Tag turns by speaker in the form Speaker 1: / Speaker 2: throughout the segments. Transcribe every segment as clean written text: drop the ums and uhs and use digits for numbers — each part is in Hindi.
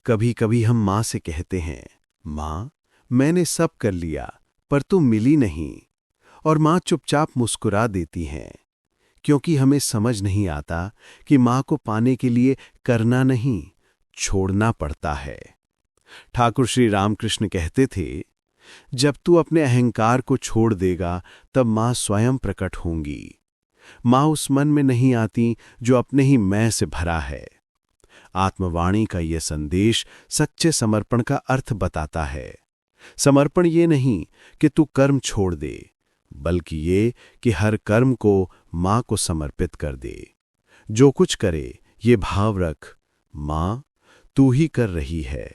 Speaker 1: कभी कभी हम माँ से कहते हैं, माँ, मैंने सब कर लिया पर तुम मिली नहीं। और माँ चुपचाप मुस्कुरा देती हैं, क्योंकि हमें समझ नहीं आता कि माँ को पाने के लिए करना नहीं, छोड़ना पड़ता है। ठाकुर श्री रामकृष्ण कहते थे, जब तू अपने अहंकार को छोड़ देगा तब माँ स्वयं प्रकट होंगी। माँ उस मन में नहीं आती जो अपने ही मैं से भरा है। आत्मवाणी का यह संदेश सच्चे समर्पण का अर्थ बताता है। समर्पण ये नहीं कि तू कर्म छोड़ दे, बल्कि ये कि हर कर्म को माँ को समर्पित कर दे। जो कुछ करे ये भाव रख, माँ तू ही कर रही है,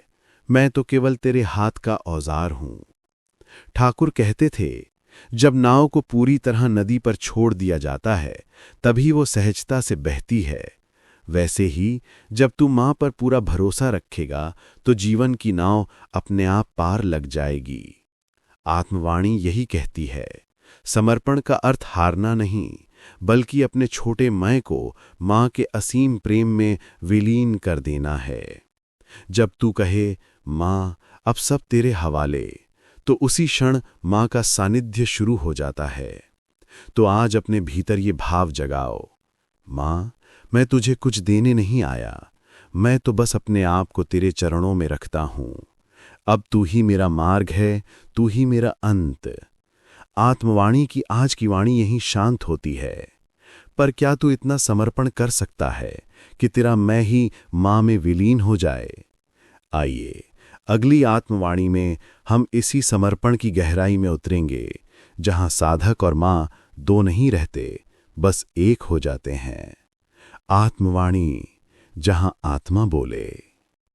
Speaker 1: मैं तो केवल तेरे हाथ का औजार हूं। ठाकुर कहते थे, जब नाव को पूरी तरह नदी पर छोड़ दिया जाता है तभी वो सहजता से बहती है। वैसे ही जब तू माँ पर पूरा भरोसा रखेगा तो जीवन की नाव अपने आप पार लग जाएगी। आत्मवाणी यही कहती है, समर्पण का अर्थ हारना नहीं, बल्कि अपने छोटे मैं को माँ के असीम प्रेम में विलीन कर देना है। जब तू कहे, माँ अब सब तेरे हवाले, तो उसी क्षण माँ का सानिध्य शुरू हो जाता है। तो आज अपने भीतर ये भाव जगाओ, माँ मैं तुझे कुछ देने नहीं आया, मैं तो बस अपने आप को तेरे चरणों में रखता हूं। अब तू ही मेरा मार्ग है, तू ही मेरा अंत। आत्मवाणी की आज की वाणी यही शांत होती है। पर क्या तू इतना समर्पण कर सकता है कि तेरा मैं ही माँ में विलीन हो जाए? आइए अगली आत्मवाणी में हम इसी समर्पण की गहराई में उतरेंगे, जहां साधक और माँ दो नहीं रहते, बस एक हो जाते हैं। आत्मवाणी, जहां आत्मा बोले।